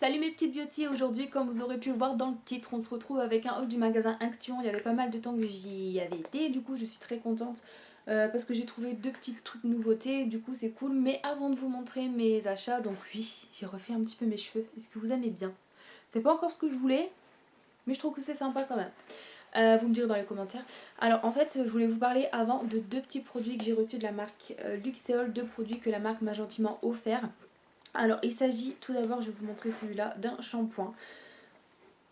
Salut mes petites beauty, aujourd'hui comme vous aurez pu le voir dans le titre, on se retrouve avec un haul du magasin Action. Il y avait pas mal de temps que j'y avais été, du coup je suis très contente parce que j'ai trouvé deux petites trucs nouveautés, du coup c'est cool. Mais avant de vous montrer mes achats, donc oui, j'ai refait un petit peu mes cheveux, est-ce que vous aimez bien? C'est pas encore ce que je voulais, mais je trouve que c'est sympa quand même. Vous me direz dans les commentaires. Alors en fait je voulais vous parler avant de deux petits produits que j'ai reçus de la marque Luxéol, deux produits que la marque m'a gentiment offert. Alors il s'agit tout d'abord, je vais vous montrer celui-là, d'un shampoing.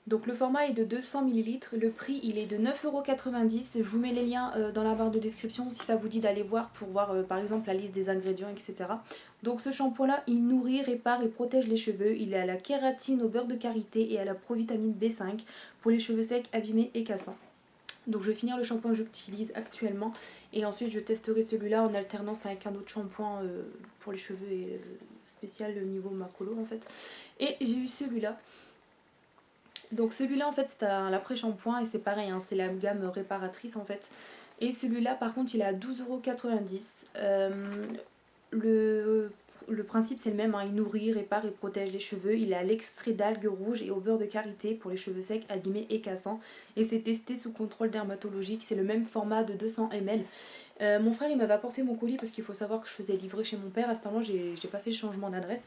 Donc le format est de 200 ml, le prix il est de 9,90 €. Je vous mets les liens dans la barre de description si ça vous dit d'aller voir pour voir par exemple la liste des ingrédients, etc. Donc ce shampoing là il nourrit, répare et protège les cheveux. Il est à la kératine, au beurre de karité et à la provitamine B5 pour les cheveux secs, abîmés et cassants. Donc je vais finir le shampoing que j'utilise actuellement et ensuite je testerai celui-là en alternance avec un autre shampoing pour les cheveux et spécial niveau macolo en fait. Et j'ai eu celui-là. Donc celui-là en fait c'est un l'après-shampoing et c'est pareil, hein, c'est la gamme réparatrice en fait. Et celui-là par contre il est à 12,90 €. Le principe c'est le même, hein, il nourrit, répare et protège les cheveux. Il est à l'extrait d'algues rouges et au beurre de karité pour les cheveux secs, abîmés et cassants. Et c'est testé sous contrôle dermatologique, c'est le même format de 200 ml. Mon frère il m'avait apporté mon colis parce qu'il faut savoir que je faisais livrer chez mon père. À ce moment j'ai pas fait le changement d'adresse.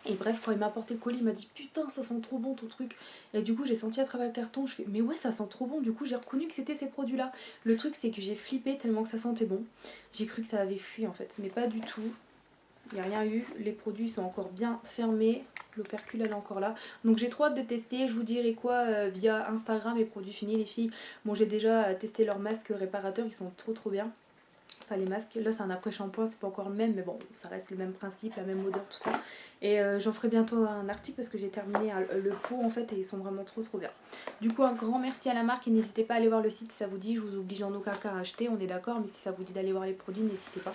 Et bref, quand il m'a apporté le colis, il m'a dit putain, ça sent trop bon ton truc. Et du coup, j'ai senti à travers le carton, je fais mais ouais, ça sent trop bon. Du coup, j'ai reconnu que c'était ces produits-là. Le truc, c'est que j'ai flippé tellement que ça sentait bon. J'ai cru que ça avait fui en fait, mais pas du tout. Il n'y a rien eu. Les produits sont encore bien fermés. L'opercule, elle est encore là. Donc j'ai trop hâte de tester. Je vous dirai quoi via Instagram et produits finis, les filles. Bon, j'ai déjà testé leurs masques réparateurs, ils sont trop bien. Enfin les masques, là c'est un après-shampoing, c'est pas encore le même, mais bon, ça reste le même principe, la même odeur, tout ça. Et j'en ferai bientôt un article parce que j'ai terminé le pot en fait et ils sont vraiment trop bien. Du coup un grand merci à la marque et n'hésitez pas à aller voir le site si ça vous dit, je vous oblige en aucun cas à acheter, on est d'accord, mais si ça vous dit d'aller voir les produits, n'hésitez pas.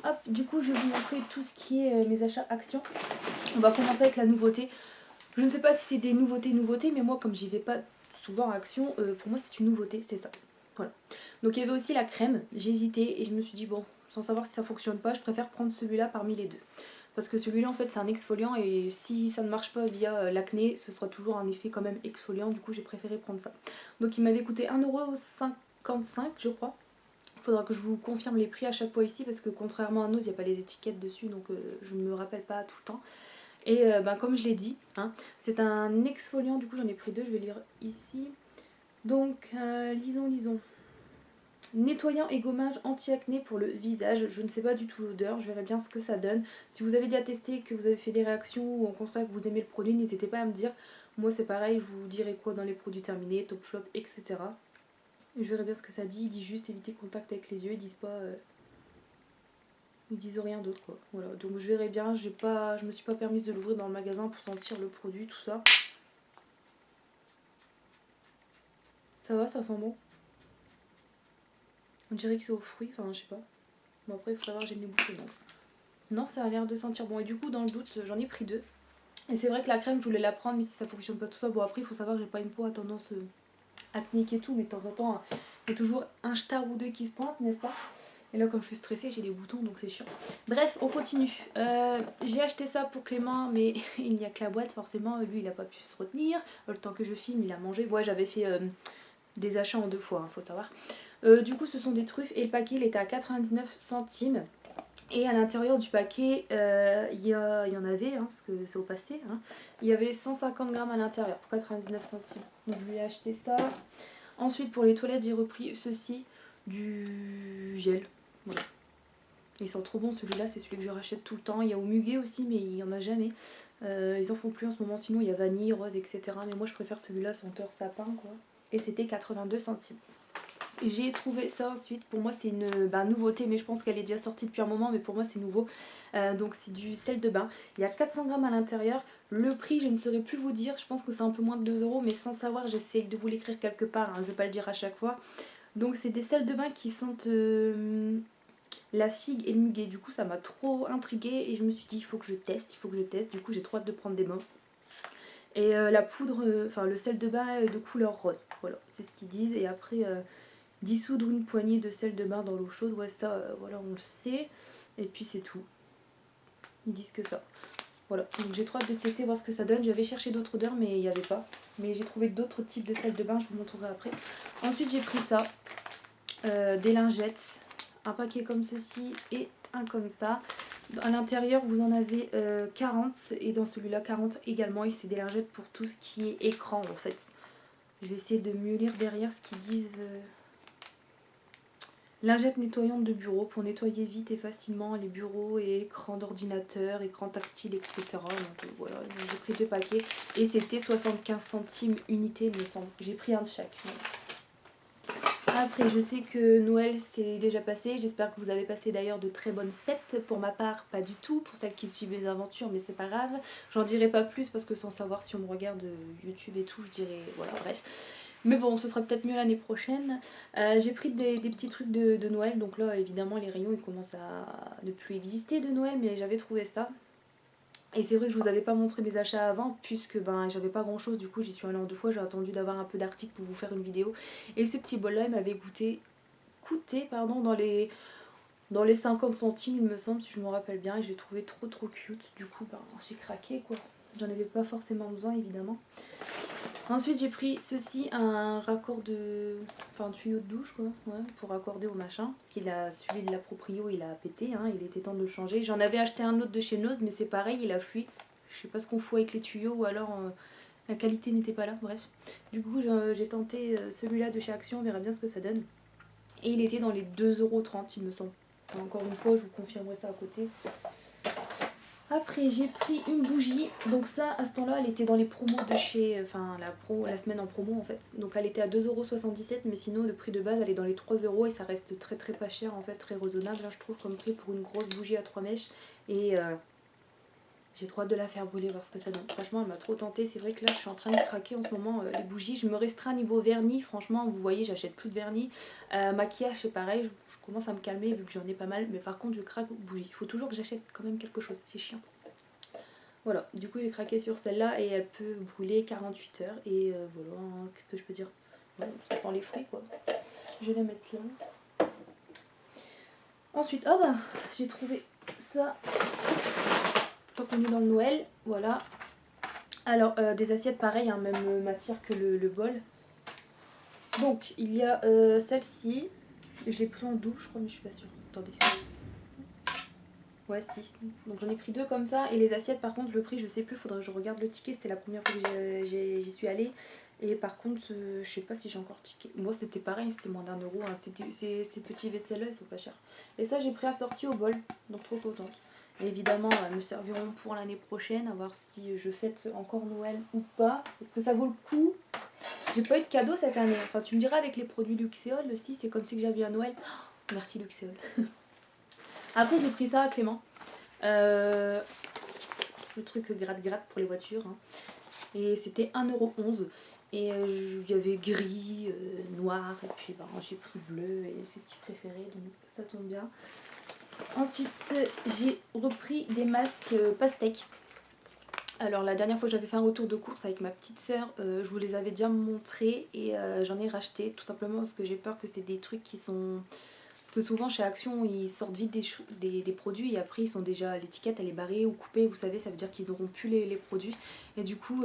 Hop, du coup je vais vous montrer tout ce qui est mes achats Action. On va commencer avec la nouveauté. Je ne sais pas si c'est des nouveautés, mais moi comme j'y vais pas souvent à Action, pour moi c'est une nouveauté, c'est ça. Voilà. Donc il y avait aussi la crème, j'ai hésité et je me suis dit bon, sans savoir si ça fonctionne pas, je préfère prendre celui-là parmi les deux. Parce que celui-là en fait c'est un exfoliant et si ça ne marche pas via l'acné, ce sera toujours un effet quand même exfoliant, du coup j'ai préféré prendre ça. Donc il m'avait coûté 1,55 € je crois. Il faudra que je vous confirme les prix à chaque fois ici parce que contrairement à Nose, il n'y a pas les étiquettes dessus donc je ne me rappelle pas tout le temps. Et comme je l'ai dit, hein, c'est un exfoliant, du coup j'en ai pris deux, je vais lire ici. Donc lisons. Nettoyant et gommage anti-acné pour le visage. Je ne sais pas du tout l'odeur, je verrai bien ce que ça donne. Si vous avez déjà testé, que vous avez fait des réactions ou au contraire que vous aimez le produit, n'hésitez pas à me dire. Moi c'est pareil, je vous dirai quoi dans les produits terminés, top flop, etc. Et je verrai bien ce que ça dit. Ils disent juste éviter contact avec les yeux, ils disent pas... ils disent rien d'autre quoi. Voilà, donc je verrai bien, je me suis pas permise de l'ouvrir dans le magasin pour sentir le produit, tout ça. Ça va, ça sent bon. On dirait que c'est aux fruits, enfin je sais pas. Bon après il faut savoir, j'aime les boucher donc. Non, ça a l'air de sentir bon. Et du coup, dans le doute, j'en ai pris deux. Et c'est vrai que la crème, je voulais la prendre, mais si ça fonctionne pas tout ça, bon après, il faut savoir que j'ai pas une peau à tendance acnéique et tout, mais de temps en temps, il y a toujours un star ou deux qui se pointent, n'est-ce pas? Et là, comme je suis stressée, j'ai des boutons, donc c'est chiant. Bref, on continue. J'ai acheté ça pour Clément, mais il n'y a que la boîte, forcément. Lui, il a pas pu se retenir. Le temps que je filme, il a mangé. Ouais, j'avais fait des achats en deux fois, hein, faut savoir. Du coup, ce sont des truffes et le paquet, il était à 99 centimes. Et à l'intérieur du paquet, il y en avait, hein, parce que c'est au passé, hein, il y avait 150 grammes à l'intérieur pour 99 centimes. Donc je lui ai acheté ça. Ensuite pour les toilettes j'ai repris ceci, du gel. Voilà. Il sent trop bon celui-là, c'est celui que je rachète tout le temps. Il y a au muguet aussi mais il n'y en a jamais. Ils en font plus en ce moment, sinon il y a vanille, rose, etc. Mais moi je préfère celui-là, senteur sapin quoi. Et c'était 82 centimes. J'ai trouvé ça ensuite, pour moi c'est une nouveauté, mais je pense qu'elle est déjà sortie depuis un moment, mais pour moi c'est nouveau. Donc c'est du sel de bain, il y a 400 grammes à l'intérieur. Le prix je ne saurais plus vous dire, je pense que c'est un peu moins de 2 €, mais sans savoir j'essaie de vous l'écrire quelque part, hein, je vais pas le dire à chaque fois. Donc c'est des sels de bain qui sentent la figue et le muguet, du coup ça m'a trop intriguée et je me suis dit il faut que je teste, du coup j'ai trop hâte de prendre des bains. Et la poudre, enfin le sel de bain de couleur rose, voilà, c'est ce qu'ils disent. Et après... dissoudre une poignée de sel de bain dans l'eau chaude, ouais ça voilà on le sait. Et puis c'est tout. Ils disent que ça. Voilà, donc j'ai trop hâte de tester, voir ce que ça donne. J'avais cherché d'autres odeurs mais il n'y avait pas. Mais j'ai trouvé d'autres types de salle de bain, je vous montrerai après. Ensuite j'ai pris ça, des lingettes, un paquet comme ceci et un comme ça. À l'intérieur vous en avez 40 et dans celui-là 40 également. Et c'est des lingettes pour tout ce qui est écran en fait. Je vais essayer de mieux lire derrière ce qu'ils disent. Lingette nettoyante de bureau pour nettoyer vite et facilement les bureaux et écrans d'ordinateur, écran tactile, etc. Donc voilà, j'ai pris 2 paquets et c'était 75 centimes unité, il me semble. J'ai pris un de chaque. Voilà. Après, je sais que Noël c'est déjà passé. J'espère que vous avez passé d'ailleurs de très bonnes fêtes. Pour ma part, pas du tout. Pour celles qui suivent mes aventures, mais c'est pas grave. J'en dirai pas plus parce que sans savoir si on me regarde YouTube et tout, je dirais voilà, bref. Mais bon, ce sera peut-être mieux l'année prochaine. J'ai pris des petits trucs de Noël. Donc là, évidemment, les rayons ils commencent à ne plus exister de Noël. Mais j'avais trouvé ça. Et c'est vrai que je vous avais pas montré mes achats avant. Puisque ben, j'avais pas grand chose. Du coup, j'y suis allée en 2 fois. J'ai attendu d'avoir un peu d'articles pour vous faire une vidéo. Et ce petit bol là, il m'avait coûté dans les 50 centimes, il me semble, si je me rappelle bien. Et je l'ai trouvé trop cute. Du coup, ben, j'ai craqué quoi. J'en avais pas forcément besoin, évidemment. Ensuite j'ai pris ceci, un raccord de... Enfin un tuyau de douche quoi, ouais, pour raccorder au machin. Parce qu'il a celui de la proprio, il a pété, hein, il était temps de le changer. J'en avais acheté un autre de chez Nose mais c'est pareil, il a fui. Je sais pas ce qu'on fout avec les tuyaux ou alors la qualité n'était pas là, bref. Du coup j'ai tenté celui-là de chez Action, on verra bien ce que ça donne. Et il était dans les 2,30 € il me semble. Enfin, encore une fois je vous confirmerai ça à côté. Après j'ai pris une bougie, donc ça à ce temps-là elle était dans les promos de chez, enfin la semaine en promo en fait, donc elle était à 2,77 € mais sinon le prix de base elle est dans les 3 € et ça reste très pas cher en fait, très raisonnable hein, je trouve comme prix pour une grosse bougie à 3 mèches et j'ai trop hâte de la faire brûler, voir ce que ça donne. Franchement elle m'a trop tentée, c'est vrai que là je suis en train de craquer en ce moment les bougies, je me restreins niveau vernis, franchement vous voyez j'achète plus de vernis, maquillage c'est pareil, je commence à me calmer vu que j'en ai pas mal, mais par contre je craque aux bougies, il faut toujours que j'achète quand même quelque chose, c'est chiant. Voilà, du coup j'ai craqué sur celle-là et elle peut brûler 48 heures et voilà, qu'est-ce que je peux dire, voilà, ça sent les fruits quoi. Je vais la mettre là. Ensuite, oh bah, j'ai trouvé ça, tant qu'on est dans le Noël, voilà. Alors, des assiettes pareilles, hein, même matière que le bol. Donc, il y a celle-ci, je l'ai pris en double je crois mais je suis pas sûre, attendez. Ouais si, donc j'en ai pris 2 comme ça et les assiettes par contre le prix je sais plus, faudrait que je regarde le ticket, c'était la première fois que j'y suis allée et par contre je sais pas si j'ai encore ticket, moi c'était pareil, c'était moins d'1 €, hein. Ces petits vaisselles là ils sont pas chers. Et ça j'ai pris assorti au bol, donc trop contente. Et évidemment elles me serviront pour l'année prochaine, à voir si je fête encore Noël ou pas, est-ce que ça vaut le coup. J'ai pas eu de cadeau cette année, enfin tu me diras avec les produits Luxéol aussi, c'est comme si que j'avais eu un Noël, oh, merci Luxéol. Après j'ai pris ça à Clément, le truc gratte-gratte pour les voitures, hein. Et c'était 1,11 € et il y avait gris, noir et puis bah, j'ai pris bleu et c'est ce qu'il préférait donc ça tombe bien. Ensuite j'ai repris des masques pastèques. Alors la dernière fois que j'avais fait un retour de course avec ma petite sœur, je vous les avais déjà montrés et j'en ai racheté tout simplement parce que j'ai peur que c'est des trucs qui sont... Parce que souvent chez Action ils sortent vite des produits et après ils sont déjà, l'étiquette elle est barrée ou coupée, vous savez ça veut dire qu'ils auront plus les produits. Et du coup,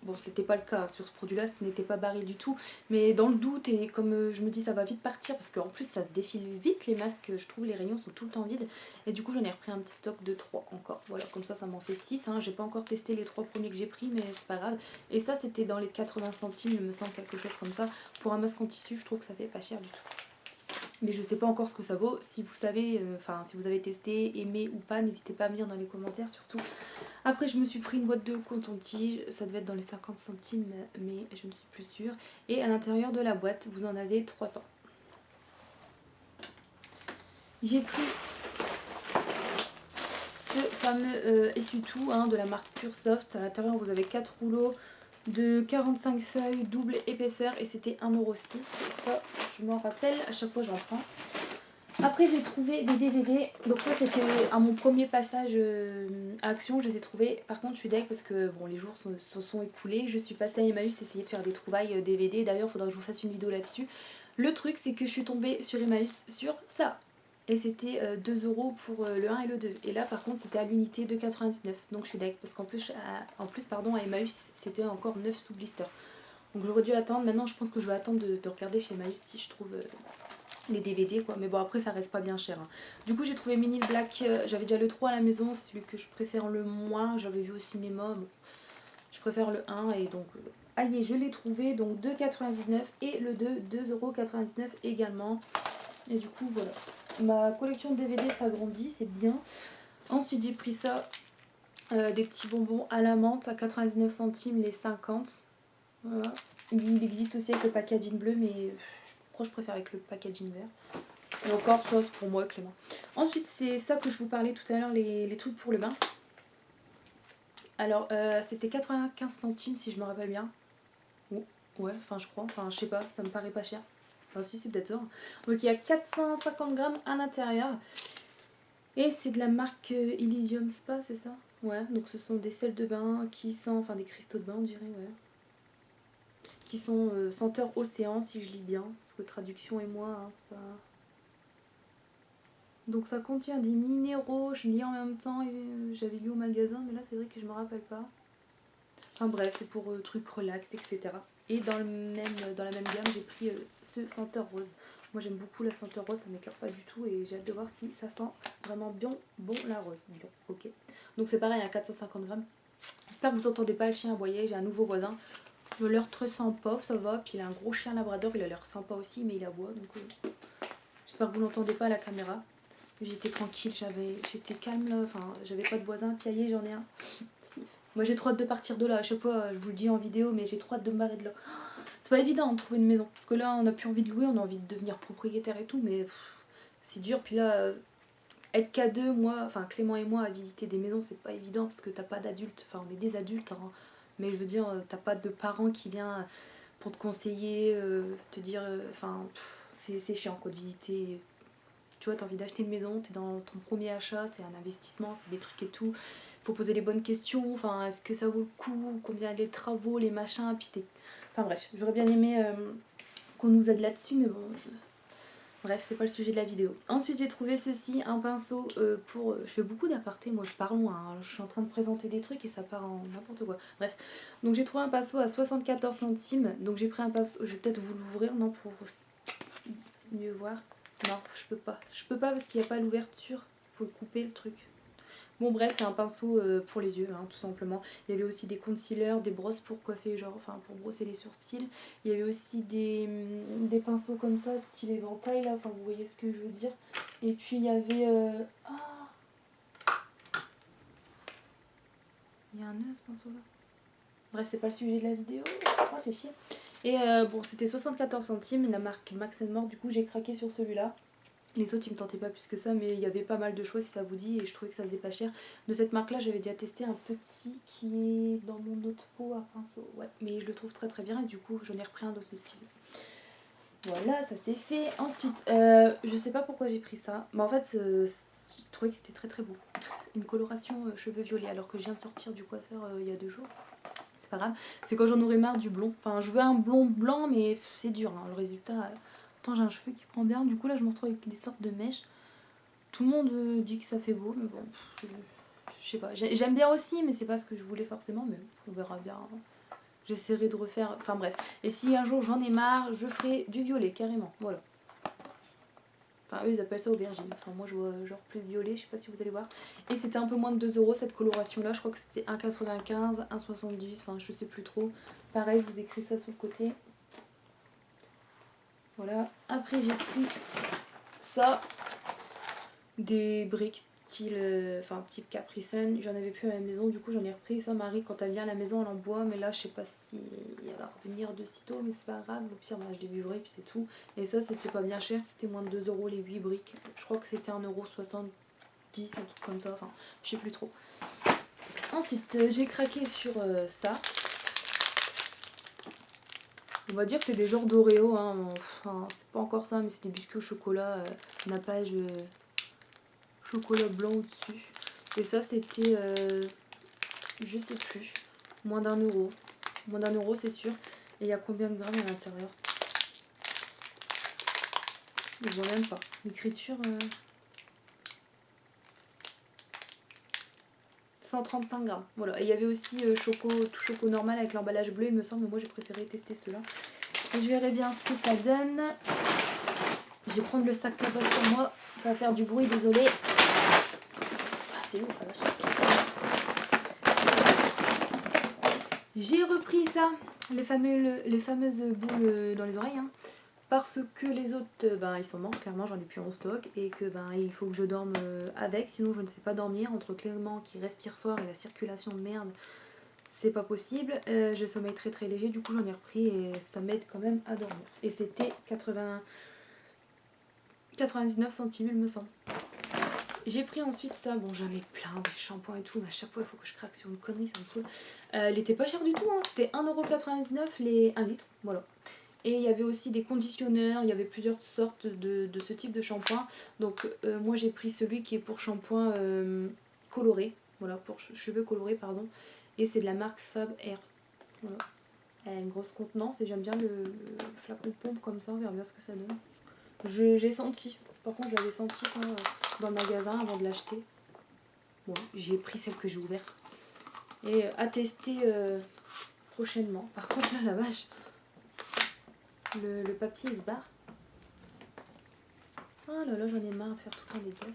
bon c'était pas le cas sur ce produit là, ce n'était pas barré du tout. Mais dans le doute et comme je me dis ça va vite partir parce qu'en plus ça se défile vite les masques, je trouve les rayons sont tout le temps vides. Et du coup j'en ai repris un petit stock de 3 encore. Voilà comme ça m'en fait 6, hein. J'ai pas encore testé les 3 premiers que j'ai pris mais c'est pas grave. Et ça c'était dans les 80 centimes il me semble, quelque chose comme ça. Pour un masque en tissu je trouve que ça fait pas cher du tout. Mais je sais pas encore ce que ça vaut. Si vous savez, enfin si vous avez testé, aimé ou pas, n'hésitez pas à me dire dans les commentaires surtout. Après je me suis pris une boîte de coton-tige, ça devait être dans les 50 centimes mais je ne suis plus sûre. Et à l'intérieur de la boîte vous en avez 300. J'ai pris ce fameux essuie-tout hein, de la marque Pure Soft. À l'intérieur vous avez 4 rouleaux de 45 feuilles, double épaisseur et c'était 1,06 €. Ça je m'en rappelle, à chaque fois j'en prends. Après j'ai trouvé des DVD, donc ça c'était à mon premier passage à Action, je les ai trouvés. Par contre je suis deg parce que bon les jours se sont écoulés, je suis passée à Emmaüs essayer de faire des trouvailles DVD, d'ailleurs il faudra que je vous fasse une vidéo là-dessus. Le truc c'est que je suis tombée sur Emmaüs sur ça. Et c'était 2 € pour le 1 et le 2. Et là par contre c'était à l'unité 2,99. Donc je suis d'accord parce qu'en plus, pardon, à Emmaüs c'était encore 9 sous blister. Donc j'aurais dû attendre. Maintenant je pense que je vais attendre de regarder chez Emmaüs si je trouve les DVD quoi. Mais bon après ça reste pas bien cher. Hein. Du coup j'ai trouvé Mini Black. J'avais déjà le 3 à la maison. C'est celui que je préfère le moins. J'avais vu au cinéma. Bon, je préfère le 1 et donc... allez, je l'ai trouvé. Donc 2,99 et le 2, 2,99 € également. Et du coup voilà. Ma collection de DVD s'agrandit, c'est bien. Ensuite j'ai pris ça, des petits bonbons à la menthe à 99 centimes les 50. Voilà. Il existe aussi avec le packaging bleu mais je crois que je préfère avec le packaging vert. Et encore ça c'est pour moi Clément. Ensuite c'est ça que je vous parlais tout à l'heure, les trucs pour le bain. Alors c'était 95 centimes si je me rappelle bien. Ouais, enfin je crois, enfin je sais pas, ça me paraît pas cher. Enfin si c'est peut-être ça. Donc il y a 450 grammes à l'intérieur. Et c'est de la marque Elysium Spa, c'est ça? Ouais, donc ce sont des sels de bain qui sont, enfin des cristaux de bain on dirait, ouais. Qui sont senteur océan si je lis bien, parce que traduction et moi, hein, c'est pas... Donc ça contient des minéraux, je lis en même temps, et j'avais lu au magasin, mais là c'est vrai que je me rappelle pas. Enfin bref, c'est pour trucs relax, etc. Et dans la même gamme, j'ai pris ce senteur rose. Moi j'aime beaucoup la senteur rose, ça m'écœure pas du tout et j'ai hâte de voir si ça sent vraiment bien bon la rose. Bon, ok. Donc c'est pareil à 450 grammes. J'espère que vous entendez pas le chien aboyer, j'ai un nouveau voisin. Il a l'air très sympa, ça va. Puis il a un gros chien labrador, il a l'air sympa aussi, mais il aboie. Donc j'espère que vous l'entendez pas à la caméra. J'étais tranquille, j'étais calme là, enfin j'avais pas de voisin piaillé, j'en ai un. Sniff. Moi j'ai trop hâte de partir de là, à chaque fois je vous le dis en vidéo, mais j'ai trop hâte de me barrer de là. C'est pas évident de trouver une maison, parce que là on a plus envie de louer, on a envie de devenir propriétaire et tout, mais c'est dur. Puis là, être qu'à deux, moi, enfin Clément et moi à visiter des maisons, c'est pas évident, parce que t'as pas d'adultes, enfin on est des adultes, hein, mais je veux dire, t'as pas de parents qui viennent pour te conseiller, te dire, enfin c'est chiant quoi de visiter. Tu vois, t'as envie d'acheter une maison, t'es dans ton premier achat, c'est un investissement, c'est des trucs et tout. Faut poser les bonnes questions, enfin, est-ce que ça vaut le coup, combien les travaux, les machins, puis t'es... Enfin bref, j'aurais bien aimé qu'on nous aide là-dessus, mais bon... Bref, c'est pas le sujet de la vidéo. Ensuite, j'ai trouvé ceci, un pinceau pour... je fais beaucoup d'apartés, moi je pars loin, hein. Je suis en train de présenter des trucs et ça part en n'importe quoi. Bref, donc j'ai trouvé un pinceau à 74 centimes, donc j'ai pris un pinceau... Je vais peut-être vous l'ouvrir, non, pour mieux voir. Non, je peux pas. Je peux pas parce qu'il n'y a pas l'ouverture. Faut le couper le truc. Bon bref, c'est un pinceau pour les yeux, hein, tout simplement. Il y avait aussi des concealers, des brosses pour coiffer, genre, enfin pour brosser les sourcils. Il y avait aussi des pinceaux comme ça, style éventail, là, enfin vous voyez ce que je veux dire. Et puis il y avait... Ah, il y a un nœud à ce pinceau-là. Bref, c'est pas le sujet de la vidéo. Ah, fait chier. Et bon, c'était 74 centimes, la marque Max More, du coup j'ai craqué sur celui-là. Les autres ils me tentaient pas plus que ça, mais il y avait pas mal de choix si ça vous dit et je trouvais que ça faisait pas cher. De cette marque là j'avais déjà testé un petit qui est dans mon autre pot à pinceau, ouais, mais je le trouve très très bien et du coup j'en ai repris un de ce style. Voilà, ça c'est fait. Ensuite, je sais pas pourquoi j'ai pris ça, mais en fait je trouvais que c'était très très beau. Une coloration cheveux violets alors que je viens de sortir du coiffeur il y a 2 jours. C'est pas grave, c'est quand j'en aurai marre du blond. Enfin je veux un blond blanc mais c'est dur, hein, le résultat... Attends, j'ai un cheveu qui prend bien, du coup là je me retrouve avec des sortes de mèches. Tout le monde dit que ça fait beau, mais bon, je sais pas. J'aime bien aussi, mais c'est pas ce que je voulais forcément, mais on verra bien. J'essaierai de refaire, enfin bref. Et si un jour j'en ai marre, je ferai du violet, carrément, voilà. Enfin eux ils appellent ça aubergine, enfin moi je vois genre plus violet, je sais pas si vous allez voir. Et c'était un peu moins de 2 € cette coloration là, je crois que c'était 1,95, 1,70, enfin je sais plus trop. Pareil, je vous écris ça sur le côté. Voilà, après j'ai pris ça, des briques style, enfin type Capri Sun, j'en avais plus à la maison, du coup j'en ai repris. Ça Marie quand elle vient à la maison elle en boit, mais là je sais pas si elle va revenir de sitôt, mais c'est pas grave, au pire moi je les buvrai puis c'est tout. Et ça c'était pas bien cher, c'était moins de 2 € les 8 briques, je crois que c'était 1,70 €, un truc comme ça, enfin je sais plus trop. Ensuite j'ai craqué sur ça. On va dire que c'est des genres d'Oreo, hein. Enfin, c'est pas encore ça, mais c'est des biscuits au chocolat, nappage chocolat blanc au-dessus. Et ça, c'était, je sais plus, moins d'1 €. Moins d'1 € c'est sûr. Et il y a combien de grammes à l'intérieur? Je vois même pas. L'écriture, 135 grammes. Voilà, et il y avait aussi tout choco normal avec l'emballage bleu il me semble, mais moi j'ai préféré tester ceux-là. Et je verrai bien ce que ça donne. Je vais prendre le sac là-bas sur moi, ça va faire du bruit, désolé. Ah, c'est lourd, la vache. J'ai repris ça, les fameuses boules dans les oreilles, hein, parce que les autres, ben, ils sont morts, clairement j'en ai plus en stock, et que ben, il faut que je dorme avec, sinon je ne sais pas dormir, entre Clément qui respire fort et la circulation de merde, c'est pas possible. Je sommeille très très léger, du coup j'en ai repris et ça m'aide quand même à dormir. Et c'était 99 centimes il me semble. J'ai pris ensuite ça, bon j'en ai plein, des shampoings et tout, mais à chaque fois il faut que je craque sur une connerie, ça me saoule. Il était pas cher du tout, hein. C'était 1,99€ les 1 litre, voilà. Et il y avait aussi des conditionneurs, il y avait plusieurs sortes de ce type de shampoing. Donc moi j'ai pris celui qui est pour shampoing coloré, voilà, pour cheveux colorés pardon. Et c'est de la marque Fab Air, voilà. Elle a une grosse contenance et j'aime bien le flacon pompe comme ça, on verra bien ce que ça donne. J'ai senti, par contre je l'avais senti ça, dans le magasin avant de l'acheter. Bon, j'ai pris celle que j'ai ouverte. Et à tester prochainement. Par contre là la vache, le papier il se barre. Oh là là, j'en ai marre de faire tout le temps des gars.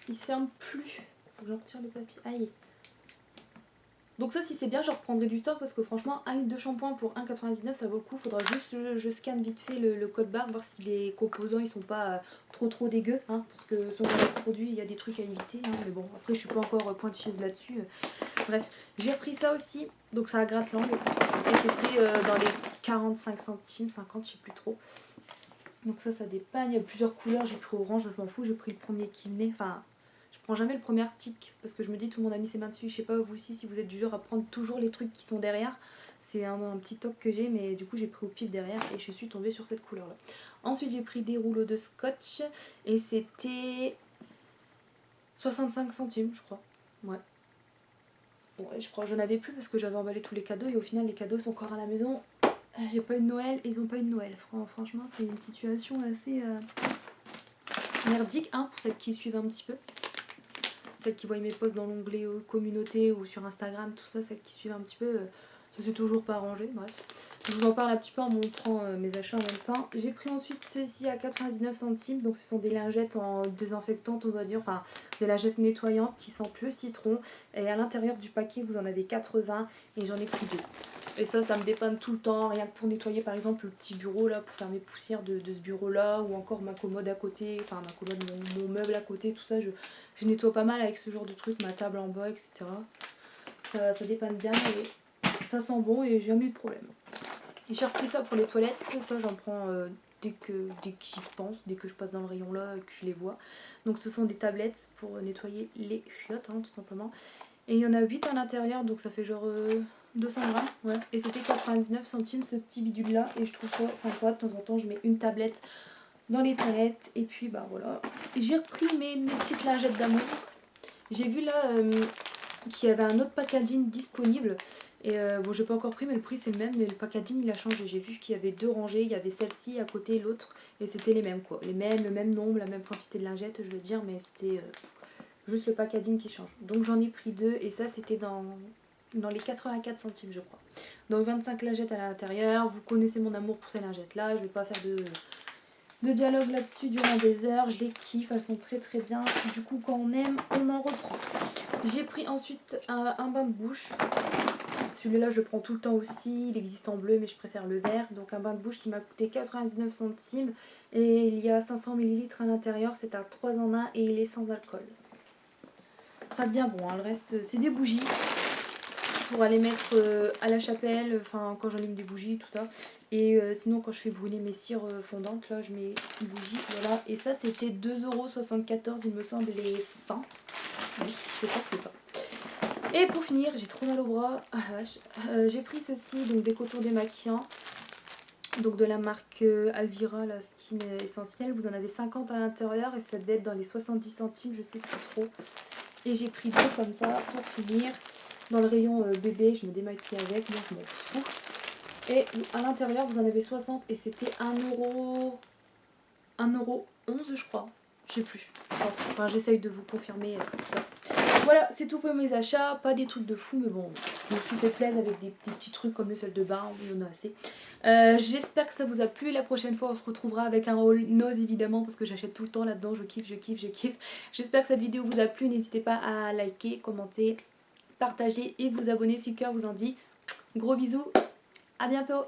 Il se ferme plus. Faut que je retire le papier. Aïe. Donc ça si c'est bien je reprendrai du stock parce que franchement 1 litre de shampoing pour 1,99 ça vaut le coup. Faudra juste je scanne vite fait le code barre, voir si les composants ils sont pas trop dégueux, hein, parce que sur les produits il y a des trucs à éviter, hein, mais bon après je suis pas encore pointilleuse là-dessus. Bref, j'ai repris ça aussi, donc ça gratte langue et c'était dans les 45 centimes, 50 je sais plus trop. Donc ça dépanne, il y a plusieurs couleurs, j'ai pris orange, je m'en fous, j'ai pris le premier qui venait, enfin je prends jamais le premier article parce que je me dis tout le monde a mis ses mains dessus, je sais pas vous aussi si vous êtes du genre à prendre toujours les trucs qui sont derrière, c'est un petit toc que j'ai mais du coup j'ai pris au pif derrière et je suis tombée sur cette couleur là. Ensuite j'ai pris des rouleaux de scotch et c'était 65 centimes je crois, ouais. Ouais, je crois que j'en avais plus parce que j'avais emballé tous les cadeaux et au final les cadeaux sont encore à la maison. J'ai pas eu de Noël, ils ont pas eu de Noël. Franchement, c'est une situation assez merdique, hein, pour celles qui suivent un petit peu. Celles qui voient mes posts dans l'onglet communauté ou sur Instagram, tout ça, celles qui suivent un petit peu, ça s'est toujours pas arrangé, bref. Je vous en parle un petit peu en montrant mes achats en même temps. J'ai pris ensuite ceci à 99 centimes, donc ce sont des lingettes en désinfectante, on va dire, enfin des lingettes nettoyantes qui sentent le citron. Et à l'intérieur du paquet, vous en avez 80 et j'en ai pris 2. Et ça me dépanne tout le temps, rien que pour nettoyer par exemple le petit bureau là, pour faire mes poussières de ce bureau là, ou encore ma commode à côté, enfin ma commode, mon meuble à côté, tout ça, je nettoie pas mal avec ce genre de truc, ma table en bas, etc. Ça dépanne bien et ça sent bon et j'ai jamais eu de problème. Et j'ai repris ça pour les toilettes, ça j'en prends dès que j'y pense, dès que je passe dans le rayon là et que je les vois. Donc ce sont des tablettes pour nettoyer les chiottes, hein, tout simplement. Et il y en a 8 à l'intérieur, donc ça fait genre 200 grammes, ouais. Et c'était 99 centimes ce petit bidule là, et je trouve ça sympa. De temps en temps je mets une tablette dans les toilettes, et puis bah voilà. J'ai repris mes petites lingettes d'amour. J'ai vu là qu'il y avait un autre packaging disponible. Et bon j'ai pas encore pris mais le prix c'est le même, mais le packaging il a changé. J'ai vu qu'il y avait 2 rangées, il y avait celle-ci à côté, l'autre, et c'était les mêmes quoi. Le même nombre, la même quantité de lingettes je veux dire, mais c'était juste le packaging qui change. Donc j'en ai pris 2 et ça c'était dans les 84 centimes je crois. Donc 25 lingettes à l'intérieur. Vous connaissez mon amour pour ces lingettes là, je vais pas faire de dialogue là-dessus durant des heures, je les kiffe, elles sont très très bien. Du coup quand on aime, on en reprend. J'ai pris ensuite un bain de bouche. Celui-là je le prends tout le temps aussi, il existe en bleu mais je préfère le vert. Donc un bain de bouche qui m'a coûté 99 centimes et il y a 500 ml à l'intérieur, c'est un 3 en 1 et il est sans alcool. Ça devient bon, hein. Le reste c'est des bougies pour aller mettre à la chapelle, enfin quand j'allume des bougies, tout ça. Et sinon quand je fais brûler mes cires fondantes, là je mets une bougie, voilà. Et ça c'était 2,74 € il me semble les 100. Oui, je crois que c'est ça. Et pour finir, j'ai trop mal au bras, ah la vache, j'ai pris ceci, donc des cotons démaquillants. Donc de la marque Alvira, la Skin Essentielle. Vous en avez 50 à l'intérieur et ça devait être dans les 70 centimes, je sais pas trop. Et j'ai pris 2 comme ça pour finir. Dans le rayon bébé, je me démaquille avec, moi je m'en fous. Et à l'intérieur, vous en avez 60 et c'était 1,11 € je crois. Je sais plus. Enfin, j'essaye de vous confirmer ça. Voilà, c'est tout pour mes achats, pas des trucs de fou, mais bon, je me suis fait plaisir avec des petits trucs comme le sel de bain, il y en a assez. J'espère que ça vous a plu, la prochaine fois on se retrouvera avec un haul Nose évidemment, parce que j'achète tout le temps là-dedans, je kiffe, je kiffe, je kiffe. J'espère que cette vidéo vous a plu, n'hésitez pas à liker, commenter, partager et vous abonner si le cœur vous en dit. Gros bisous, à bientôt.